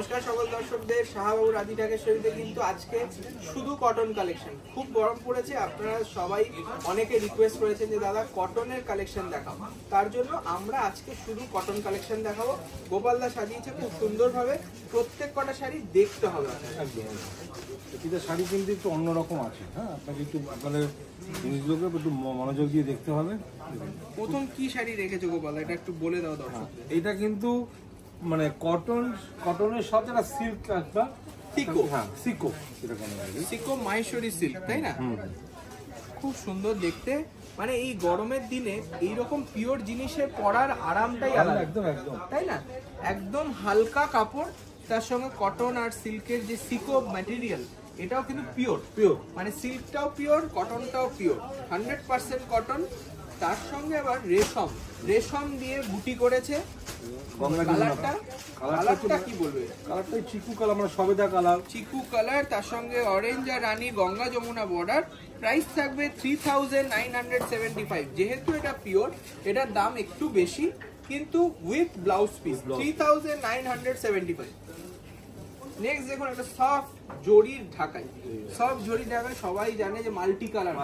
নমস্কার সকল দর্শকদের, শাহবাবু রাধি ঢাকেশ্বরীতে কিন্তু আজকে শুধু কটন কালেকশন। খুব গরম পড়েছে, আপনারা সবাই অনেকে রিকোয়েস্ট করেছেন যে দাদা কটনের কালেকশন দেখাও, তার জন্য আমরা আজকে শুধু কটন কালেকশন দেখাবো। গোপালদা সাজিয়েছে খুব সুন্দরভাবে, প্রত্যেক কটা শাড়ি দেখতে হবে। প্রতিটা শাড়ি কিন্তু একটু অন্যরকম আছে। হ্যাঁ, আপনাকে একটু আপনাদের জিনিসগুলোকে একটু মনোযোগ দিয়ে দেখতে হবে। প্রথম কি শাড়ি রেখেছো গোপাল, এটা একটু বলে দাও দর্শক। এটা কিন্তু মানে কটনের সাথে একটা সিল্ক, একটা সিকো। হ্যাঁ, সিকো, সিকো মাহেশ্বরী সিল্ক, তাই না? খুব সুন্দর দেখতে। মানে এই গরমের দিনে এইরকম পিওর জিনিসে পরার আরামটাই আলাদা, একদম একদম, তাই না? একদম হালকা কাপড়, তার সঙ্গে কটন আর সিল্কের যে সিকো ম্যাটেরিয়াল, এটাও কিন্তু পিওর। মানে সিল্কটাও পিওর, কটনটাও পিওর, 100% কটন। তার সঙ্গে আবার রেশম দিয়ে বুটি করেছে। কালারটা কি বলবে? কালারটা চিকু কালার, মানে সবেদা কালার, চিকু কালার, তার সঙ্গে অরেঞ্জ আর রানী গঙ্গা যমুনা বর্ডার। প্রাইস থাকবে 3975। যেহেতু এটা পিওর, এটার দাম একটু বেশি, কিন্তু উইথ ব্লাউজ পিস 3975। নেক্সট দেখুন, একটা সফট জরির ঢাকাই। সফট জরির ঢাকাই সবাই জানে যে মাল্টি কালার,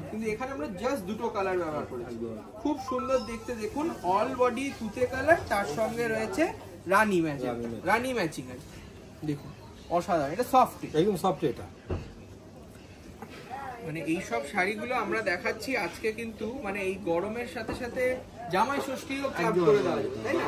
কিন্তু এখানে আমরা জাস্ট দুটো কালার ব্যবহার করেছি। খুব সুন্দর দেখতে। দেখুন অল বডি তুতে কালার, তার সঙ্গে রয়েছে রানী ম্যাচিং। দেখুন অসাধারণ, এটা সফট, একদম সফট। এটা মানে এইসব শাড়িগুলো আমরা দেখাচ্ছি আজকে, কিন্তু মানে এই গরমের সাথে সাথে জামাই ষষ্ঠীও ক্লাব করে দেওয়া যায়, তাই না?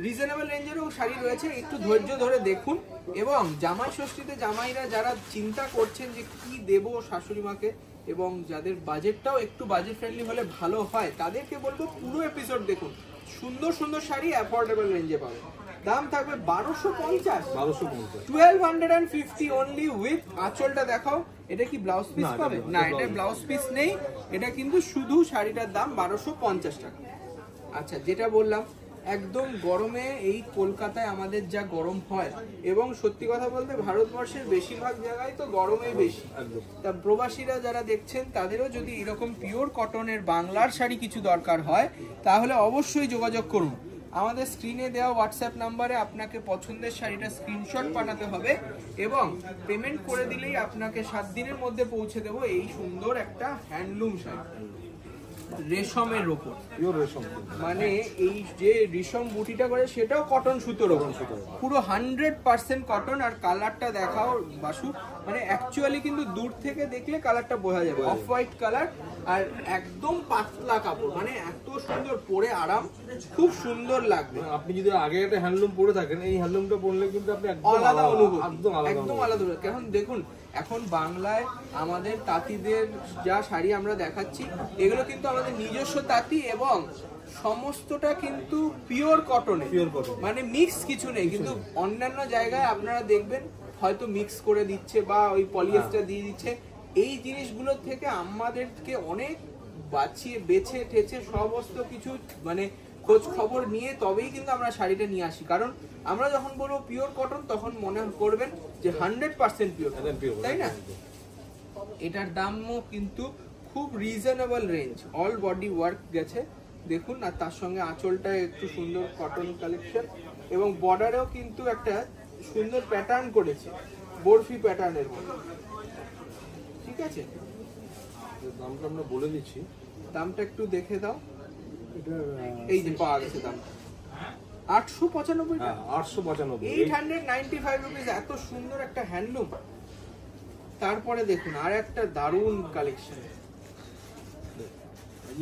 রিজনেবল রেঞ্জেরও শাড়ি রয়েছে, একটু ধৈর্য ধরে দেখুন। এবং জামাই ষষ্ঠীতে জামাইরা যারা চিন্তা করছেন যে কি দেব শাশুড়ি মাকে, এবং যাদের বাজেটটাও একটু বাজেট ফ্রেন্ডলি হলে ভালো হয়, তাদেরকে বলবো পুরো এপিসোড দেখুন। সুন্দর সুন্দর শাড়ি অ্যাফোর্ডেবল রেঞ্জে পাবেন। দাম থাকবে 1250, 1250 অনলি। উইথ আঁচলটা দেখাও। এটা কি ব্লাউজ পিস পাবে? না, এটা ব্লাউজ পিস নেই, এটা কিন্তু শুধু শাড়িটার দাম 1250 টাকা। আচ্ছা, যেটা বললাম, একদম গরমে এই কলকাতায় আমাদের যা গরম হয়, এবং সত্যি কথা বলতে ভারতবর্ষের বেশিরভাগ জায়গায় তো গরমই বেশি। তা প্রবাসীরা যারা দেখছেন, তাদেরও যদি এরকম পিওর কটনের বাংলার শাড়ি কিছু দরকার হয়, তাহলে অবশ্যই যোগাযোগ করুন। আমাদের স্ক্রিনে দেওয়া হোয়াটসঅ্যাপ নাম্বারে আপনাকে পছন্দের শাড়িটা স্ক্রিনশট পাঠাতে হবে, এবং পেমেন্ট করে দিলেই আপনাকে 7 দিনের মধ্যে পৌঁছে দেবো এই সুন্দর একটা হ্যান্ডলুম শাড়ি রেশমের ওপর। মানে এই যে রেশম বুটিটা করে, সেটাও কটন সুতোর ওপর, পুরো 100% কটন। আর কালারটা দেখাও বাসু, মানে অ্যাকচুয়ালি কিন্তু দূর থেকে দেখলে কালারটা বোঝা যাবে, অফ হোয়াইট কালার, আর একদম পাতলা কাপড়, মানে এত সুন্দর, পরে আরাম, খুব সুন্দর লাগবে। আপনি যদি আগে একটা হ্যান্ডলুম পরে থাকেন, এই হ্যান্ডলুমটা পরলে কিন্তু আপনি আলাদা অনুভূতি, একদম আলাদা। কারণ দেখুন, এখন বাংলায় আমাদের তাঁতিদের যা শাড়ি আমরা দেখাচ্ছি, এগুলো কিন্তু আমাদের নিজস্ব তাঁতি, এবং সমস্তটা কিন্তু পিওর কটনে, মানে মিক্স কিছু নেই। কিন্তু অন্যান্য জায়গায় আপনারা দেখবেন হয়তো মিক্স করে দিচ্ছে বা ওই পলিয়েস্টার দিয়ে দিচ্ছে। এই জিনিসগুলো থেকে আমাদেরকে অনেক বেছে ঠেছে সমস্ত কিছু মানে খোঁজ খবর নিয়ে তবেই কিন্তু আমরা শাড়িটা নিয়ে আসি। কারণ আমরা যখন বলবো পিওর কটন, তখন মনে করবেন যে 100% পিওর, তাই না? এটার দামও কিন্তু খুব reasonable range, all body work গেছে দেখুন। আর তার সঙ্গে আঁচলটা একটু সুন্দর কটন কালেকশন, এবং বর্ডারেও কিন্তু একটা সুন্দর প্যাটার্ন করেছে, বরফি প্যাটার্নের মধ্যে। ঠিক আছে, দামটা আমরা বলে দিচ্ছি, দামটা একটু দেখে দাও। এই যে পাওয়া গেছে দাম 895 টাকা, 895 রুপিস। এত সুন্দর একটা হ্যান্ডলুম। তারপরে দেখুন আর একটা দারুণ কালেকশন,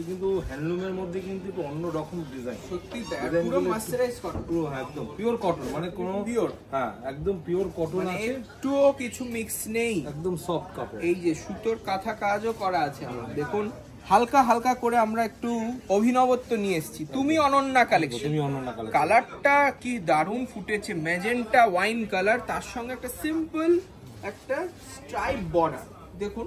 কিন্তু হ্যান্ডলুমের মধ্যে কিন্তু অন্য রকম ডিজাইন, সত্যি পুরো মার্সারাইজ কটন, পুরো একদম পিওর কটন, মানে কোনো পিওর, হ্যাঁ একদম পিওর কটন আছে, একটুও কিছু মিক্স নেই, একদম সফট কাপড়। এই যে সুতোর কাঁথা কাজও করা আছে। দেখুন হালকা হালকা করে আমরা একটু অভিনবত্ব নিয়ে এসেছি। তুমি অনন্যা কালেকশন, কালারটা কি দারুণ ফুটেছে, ম্যাজেন্টা ওয়াইন কালার, তার সঙ্গে একটা সিম্পল একটা স্ট্রাইপ বর্ডার। দেখুন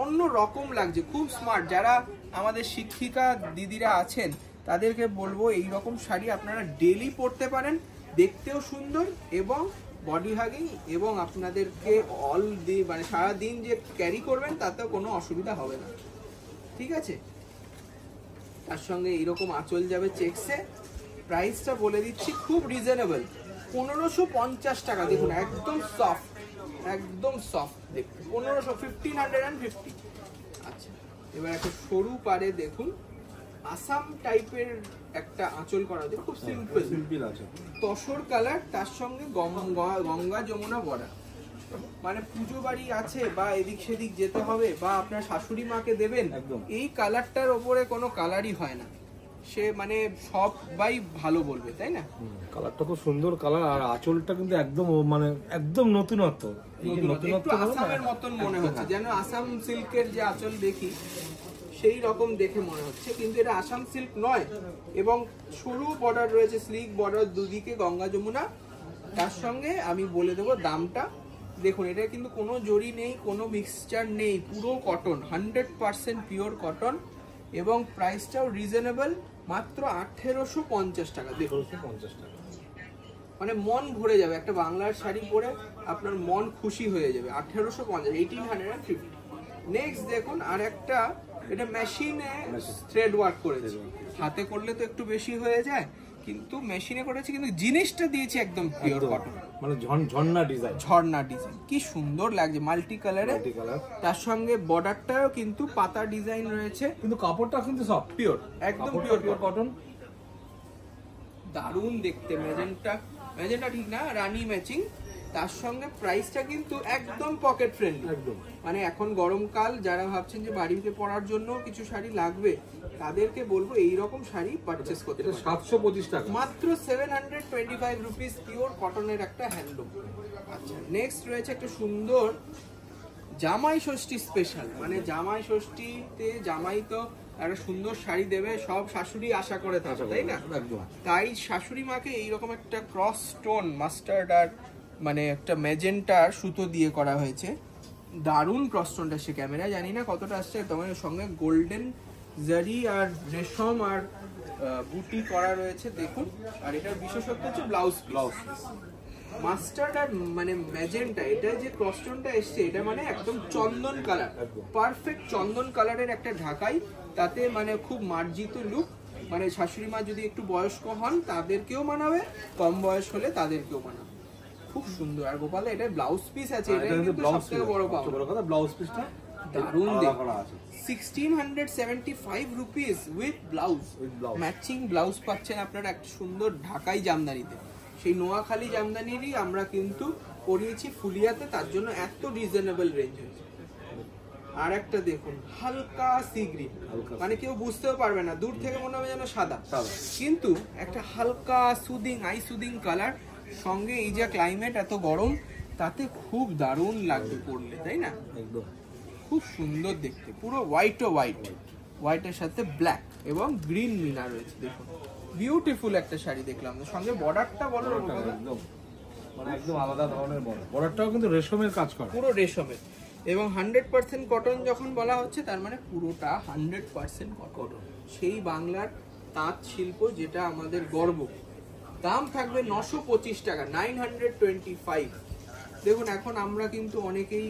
অন্য রকম লাগছে, খুব স্মার্ট। যারা আমাদের শিক্ষিকা দিদিরা আছেন, তাদেরকে বলবো এই রকম শাড়ি আপনারা ডেলি পরতে পারেন, দেখতেও সুন্দর এবং বডি হাগিং, এবং আপনাদেরকে অল ডে মানে সারাদিন যে ক্যারি করবেন তাতেও কোনো অসুবিধা হবে না। ঠিক আছে, তার সঙ্গে এইরকম আঁচল যাবে চেকসে। প্রাইসটা বলে দিচ্ছি, খুব রিজনেবল, 1550 টাকা। দেখুন একদম সফট, একদম সফট দেখুন 1550। আচ্ছা, এবার একটা সরু পারে দেখুন আসাম টাইপের একটা আঁচল করা আছে, খুব সিম্পল আছে, তসর কালার, তার সঙ্গে গঙ্গা যমুনা বর্ডার। মানে পুজো বাড়ি আছে বা এদিক সেদিক যেতে হবে বা আপনার শাশুড়ি মাকে দেবেন, এই কালারটার ওপরে কোনো কালারই হয় না, সে মানে সবাই ভালো বলবে, তাই না? কালারটা খুব সুন্দর কালার, আর আঁচলটা কিন্তু একদম মানে একদম নতুনত্ব, একটু আসামের মতন মনে হচ্ছে, যেন আসাম সিল্কের যে আঁচল দেখি সেই রকম দেখে মনে হচ্ছে, কিন্তু এটা আসাম সিল্ক নয়। এবং সরু বর্ডার রয়েছে, স্লিক বর্ডার, দুদিকে গঙ্গা যমুনা। তার সঙ্গে আমি বলে দেবো দামটা। দেখুন এটা কিন্তু কোনো জরি নেই, কোনো মিক্সচার নেই, পুরো কটন, 100% পিওর কটন, এবং প্রাইসটাও রিজনেবল, মাত্র 1850 টাকা। দেখুন 50 টাকা, মানে মন ভরে যাবে, একটা বাংলার শাড়ি পরে আপনার মন খুশি হয়ে যাবে। 1850, 1850। নেক্সট দেখুন আর একটা, এটা মেশিনে থ্রেড ওয়ার্ক করেছে, হাতে করলে তো একটু বেশি হয়ে যায়, কিন্তু মেশিনে করেছে, কিন্তু জিনিসটা দিয়েছে একদম পিওর কটন, মানে ঝর্ণা ডিজাইন, ঝর্ণা ডিজাইন, কি সুন্দর লাগছে, মাল্টি কালারে। তার সঙ্গে বর্ডারটাও কিন্তু পাতা ডিজাইন রয়েছে, কিন্তু কাপড়টা কিন্তু সফট, পিওর, একদম পিওর কটন, দারুণ দেখতে। ম্যাজেন্টা ঠিক না, রানী ম্যাচিং। তার সঙ্গে প্রাইসটা কিন্তু একদম পকেট ফ্রেন্ডলি, একদম। মানে এখন গরমকাল, যারা ভাবছেন যে বাড়িতে পরার জন্য কিছু শাড়ি লাগবে, তাদেরকে বলবো এই রকম শাড়ি পারচেস করতে। 725 টাকা, মাত্র 725 রুপিস, পিওর কটনের একটা হ্যান্ডলুম। আচ্ছা, নেক্সট রয়েছে একটা সুন্দর জামাই ষষ্ঠী স্পেশাল। মানে জামাই ষষ্ঠীতে জামাই তো একটা সুন্দর শাড়ি দেবে, সব শাশুড়ি আশা করে থাকে, তাই না? তাই শাশুড়ি মাকে এইরকম একটা ক্রস স্টোন মাস্টার্ড আর মানে একটা ম্যাজেন্টার সুতো দিয়ে করা হয়েছে, দারুণ ক্রস স্টোনটা। সে ক্যামেরা জানি না কতটা আসছে, তোমার সঙ্গে গোল্ডেন জারি আর রেশম আর বুটি করা রয়েছে, দেখুন। আর এটার বিশেষত্ব হচ্ছে ব্লাউজ মাস্টার্ড আর মানে ম্যাজেন্টা, এটা যে ক্রস স্টোনটা এসছে, এটা মানে একদম চন্দন কালার, পারফেক্ট চন্দন কালারের একটা ঢাকাই, তাতে মানে খুব মার্জিত লুক। মানে শাশুড়ি মা যদি একটু বয়স্ক হন তাদেরকেও মানাবে, কম বয়স হলে তাদেরকেও মানাবে, খুব সুন্দর। আর গোপালে এটা ব্লাউজ পিস আছে, এটা কিন্তু সবথেকে বড় পাওয়া, ব্লাউজ পিসটা দারুণ দেখতে। 1675 rupees with blouse, matching blouse পাচ্ছেন আপনারা একটা সুন্দর ঢাকাই জামদানিতে। সেই নোয়াখালী জামদানিরই আমরা কিন্তু করিয়েছি ফুলিয়াতে, তার জন্য এত রিজনেবল রেঞ্জ হয়েছে। আর একটা দেখুন হালকা সি গ্রিন, মানে কেউ বুঝতেও পারবে না, দূর থেকে মনে হবে যেন সাদা, কিন্তু একটা হালকা সুদিং, আই সুদিং কালার, সঙ্গে এই যে ক্লাইমেট এত গরম, তাতে খুব দারুণ লাগবে পরলে, তাই না? একদম খুব সুন্দর দেখতে, পুরো হোয়াইট ও হোয়াইট, হোয়াইটের সাথে ব্ল্যাক এবং গ্রিন মিনা রয়েছে। দেখুন বিউটিফুল একটা শাড়ি দেখলাম, সঙ্গে বর্ডারটা বলো, একদম মানে একদম আলাদা ধরনের বর্ডারটাও কিন্তু রেশমের কাজ করে, পুরো রেশমের, এবং 100% কটন যখন বলা হচ্ছে, তার মানে পুরোটা 100% কটন, সেই বাংলার তাঁত শিল্প, যেটা আমাদের গর্ব। দাম থাকবে 925 টাকা, 925। দেখুন এখন আমরা কিন্তু অনেকেই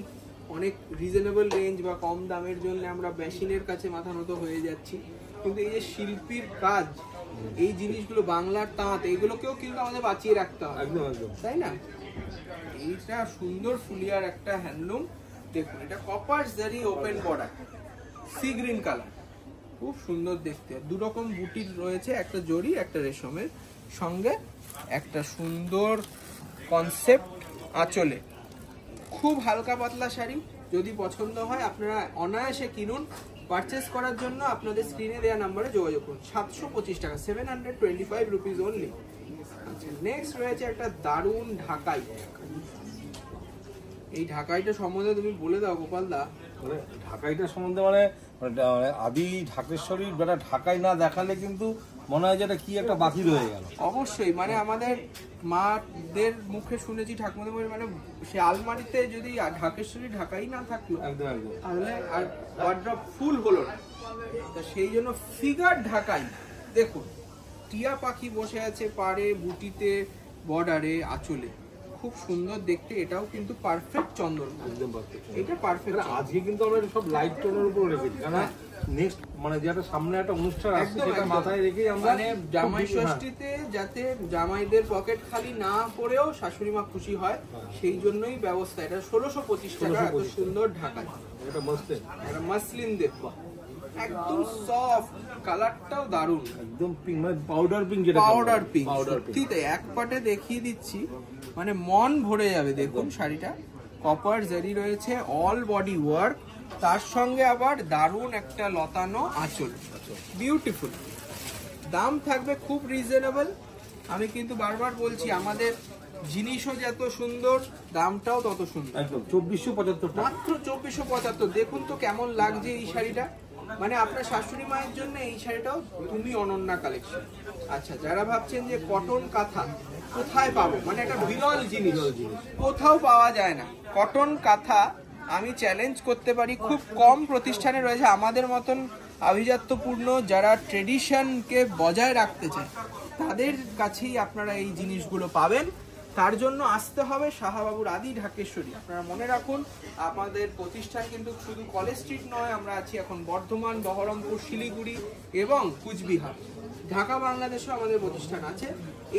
অনেক রিজনেবল রেঞ্জ বা কম দামের জন্য আমরা মেশিনের কাছে মাথা নত হয়ে যাচ্ছি, কিন্তু এই যে শিল্পীর কাজ, এই জিনিসগুলো, বাংলার তাঁত, এগুলোকেও কিন্তু আমাদের বাঁচিয়ে রাখতে হবে, তাই না? এইটা সুন্দর ফুলিয়ার একটা হ্যান্ডলুম, দেখুন এটা কপার জারি open border, sea green colour, খুব সুন্দর দেখতে। দুরকম বুটির রয়েছে, একটা জরি একটা রেশমের, সঙ্গে একটা সুন্দর কনসেপ্ট আঁচলে, খুব হালকা পাতলা শাড়ি। যদি পছন্দ হয় আপনারা অনায়াসে কিনুন। পারচেস করার জন্য আপনাদের স্ক্রিনে দেওয়া নাম্বারে যোগাযোগ করুন। 725 টাকা, 725 রুপিস অনলি। আচ্ছা, নেক্সট রয়েছে একটা দারুণ ঢাকাই। এই ঢাকাইটা সম্বন্ধে তুমি বলে দাও গোপাল দা। মানে ঢাকাইটা সম্বন্ধে মানে আদি ঢাকেশ্বরী বেটা ঢাকাই না দেখালে কিন্তু মনে হয় যেটা কি একটা বাকি রয়ে গেল। অবশ্যই, মানে আমাদের মাদের মুখে শুনেছি, ঠাকুমাদের মুখে, মানে সে আলমারিতে যদি ঢাকেশ্বরী ঢাকাই না থাকলো তাহলে আর ওয়ার্ড্রপ ফুল হলো না। তো সেই জন্য ফিগার ঢাকাই, দেখুন টিয়া পাখি বসে আছে পাড়ে, বুটিতে, বর্ডারে, আঁচলে, খুব সুন্দর দেখতে। এটাও কিন্তু পারফেক্ট চন্দন, একদম পারফেক্ট, এটা পারফেক্ট। আজকে কিন্তু আমরা সব লাইট টোনের উপর রেখেছি, কারণ নেক্সট মানে যেটা সামনে একটা অনুষ্ঠান আছে একদম, সেটা একদম। মাথায় রেখেই আমরা মানে জামাই ষষ্ঠীতে যাতে জামাইদের পকেট খালি না পড়েও শাশুড়ি মা খুশি হয়, সেই জন্যই ব্যবস্থা। এটা 1625 টাকা, এত সুন্দর ঢাকা, এটা মস্ত এটা মাসলিন দেখবা, একদম সফট, কালারটাও দারুণ, একদম পিঙ্ক মানে পাউডার পিঙ্ক, যেটা পাউডার পিঙ্ক। পাউডার সত্যি তাই, এক পাটে দেখিয়ে দিচ্ছি, মানে মন ভরে যাবে। দেখুন শাড়িটা কপার জারি রয়েছে, অল বডি ওয়ার্ক, তার সঙ্গে আবার দারুণ একটা লতানো আঁচল, বিউটিফুল। দাম থাকবে খুব রিজনেবল। আমি কিন্তু বারবার বলছি, আমাদের জিনিসও যত সুন্দর, দামটাও তত সুন্দর। একদম 2475 টাকা, মাত্র 2475। দেখুন তো কেমন লাগছে এই শাড়িটা, মানে আপনার শাশুড়ি মায়ের জন্য এই শাড়িটাও তুমি অনন্যা কালেকশন। আচ্ছা, যারা ভাবছেন যে কটন কাঁথা কোথায় পাবো, মানে একটা বিরল জিনিস, কোথাও পাওয়া যায় না কটন কাঁথা, আমি চ্যালেঞ্জ করতে পারি খুব কম প্রতিষ্ঠানে রয়েছে। আমাদের মতন আভিজাত্যপূর্ণ যারা ট্রেডিশনকে বজায় রাখতে চায়, তাদের কাছেই আপনারা এই জিনিসগুলো পাবেন। তার জন্য আসতে হবে শাহবাবুর আদি ঢাকেশ্বরী। আপনারা মনে রাখুন, আমাদের প্রতিষ্ঠান কিন্তু শুধু কলেজ স্ট্রিট নয়, আমরা আছি এখন বর্ধমান, বহরমপুর, শিলিগুড়ি এবং কুচবিহার, ঢাকা, বাংলাদেশেও আমাদের প্রতিষ্ঠান আছে।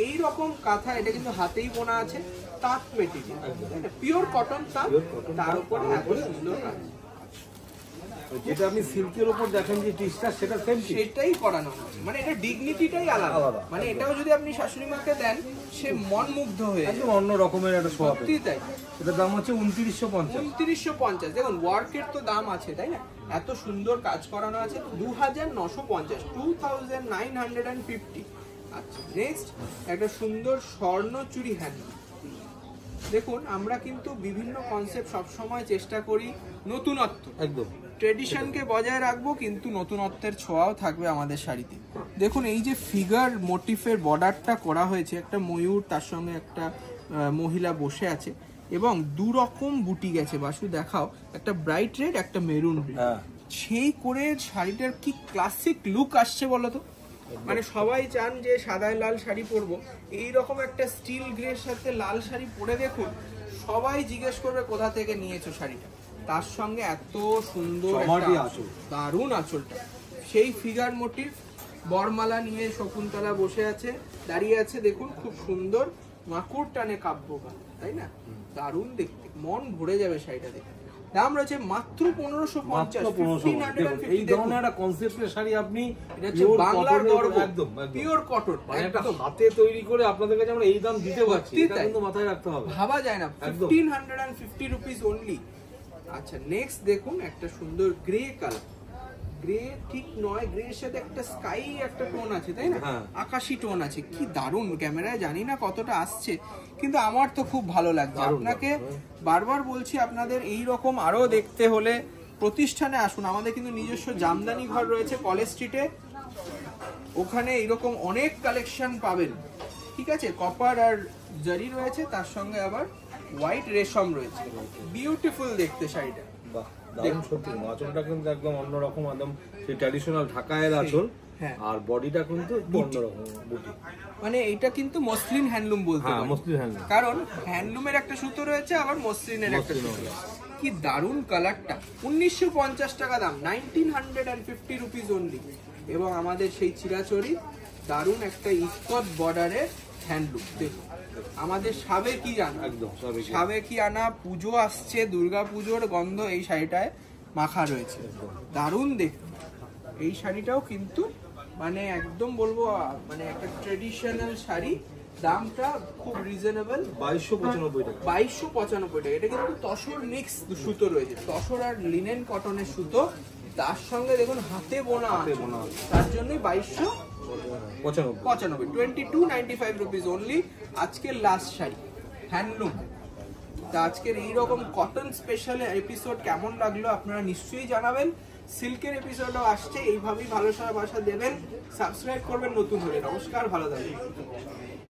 এই রকম কাঁথা, এটা কিন্তু হাতেই বোনা আছে, তাঁত মেটেরিয়াল, পিওর কটন তাঁত, তার উপরে এত সুন্দর কাজ। যেটা আপনি সিল্কের উপর দেখেন যে টিস্টার, সেটা সেম সেটাই করানো হচ্ছে, মানে এটা ডিগনিটিটাই আলাদা। মানে এটাও যদি আপনি শাশুড়ি মাকে দেন, সে মন মুগ্ধ হয়ে যায়। একদম অন্য রকমের একটা শো সত্যি তাই। এটার দাম হচ্ছে 2950। 2950। দেখুন ওয়ার্কের তো দাম আছে, তাই না? এত সুন্দর কাজ করানো আছে, 2950, 2950। আচ্ছা, নেক্সট একটা সুন্দর স্বর্ণ চুড়ি হ্যান্ড। দেখুন, আমরা কিন্তু বিভিন্ন কনসেপ্ট সবসময় চেষ্টা করি নতুনত্ব, একদম ট্রেডিশনকে বজায় রাখবো, কিন্তু নতুনত্বের ছোঁয়াও থাকবে আমাদের শাড়িতে। দেখুন, এই যে ফিগার মোটিফের বর্ডারটা করা হয়েছে, একটা ময়ূর, তার সঙ্গে একটা মহিলা বসে আছে, এবং দু রকম বুটি গেছে। বাসু দেখাও, একটা ব্রাইট রেড, একটা মেরুন রেড, সেই করে শাড়িটার কি ক্লাসিক লুক আসছে বলো তো। মানে সবাই চান যে সাদায় লাল শাড়ি পরবো, এই রকম একটা স্টিল গ্রের সাথে লাল শাড়ি পরে দেখুন, সবাই জিজ্ঞেস করবে কোথা থেকে নিয়েছো শাড়িটা। তার সঙ্গে এত সুন্দর দারুণ আঁচলটা, সেই ফিগার মোটিভ, বরমালা নিয়ে শকুন্তলা বসে আছে, দাঁড়িয়ে আছে, দেখুন খুব সুন্দর, মাকুর টানে কাব্যগা, তাই না? দারুণ দেখতে, মন ভরে যাবে শাড়িটা দেখে। দাম রয়েছে মাত্র 1550। এই ধরনের একটা কনসেপ্টের শাড়ি আপনি বাংলার গর্ব, পিওর কটন, একটা হাতে তৈরি করে আপনাদের কাছে আমরা এই দাম দিতে পারছি, এটা কিন্তু মাথায় রাখতে হবে, ভাবা যায় না। 1550 রুপিস অনলি। আচ্ছা, নেক্সট দেখুন একটা সুন্দর গ্রে কালার, গ্রে ঠিক নয়, গ্রে এর সাথে একটা স্কাই একটা টোন আছে, তাই না? আকাশি টোন আছে, কি দারুণ। ক্যামেরায় জানি না কতটা আসছে, কিন্তু আমার তো খুব ভালো লাগছে। আপনাকে বারবার বলছি, আপনাদের এই রকম আরো দেখতে হলে প্রতিষ্ঠানে আসুন। আমাদের কিন্তু নিজস্ব জামদানি ঘর রয়েছে কলেজ স্ট্রিটে, ওখানে এইরকম অনেক কালেকশন পাবেন, ঠিক আছে? কপার আর জারি রয়েছে, তার সঙ্গে আবার হোয়াইট রেশম রয়েছে, বিউটিফুল দেখতে শাড়িটা। দারুণ সত্যি, আঁচলটা কিন্তু একদম অন্যরকম, একদম সেই ট্র্যাডিশনাল ঢাকায়ের আঁচল, আর বডিটা কিন্তু অন্যরকম বুটি। মানে এটা কিন্তু মসলিন হ্যান্ডলুম বলতে পারি, মসলিন হ্যান্ডলুম, কারণ হ্যান্ডলুমের একটা সুতো রয়েছে, আবার মসলিনের একটা সুতো। কি দারুণ কালারটা। 1950 টাকা দাম, 1950 রুপিস অনলি। এবং আমাদের সেই চিরাচরি দারুণ একটা ইস্কত বর্ডারের হ্যান্ডলুম। দেখুন, আমাদের সাবেকি জানা, একদম সাবেকি আনা, পুজো আসছে, দুর্গা পুজোর গন্ধ এই শাড়িটায় মাখা রয়েছে, দারুণ দেখতে। এই শাড়িটাও কিন্তু মানে একদম বলবো, মানে একটা ট্রেডিশনাল শাড়ি, দামটা খুব রিজনেবল, 2295 টাকা। 2295 টাকা। এটা কিন্তু তসর মিক্স সুতো রয়েছে, তসর আর লিনেন কটনের সুতো, তার সঙ্গে দেখুন হাতে বোনা, তার জন্যই 2295, 2295 রুপিস অনলি। আজকের লাস্ট শাড়ি হ্যান্ডলুম। তা আজকের এইরকম কটন স্পেশাল এপিসোড কেমন লাগলো আপনারা নিশ্চয়ই জানাবেন। সিল্কের এপিসোডও আসছে, এইভাবেই ভালোবাসা দেবেন, সাবস্ক্রাইব করবেন নতুন হলে। নমস্কার, ভালো থাকবেন।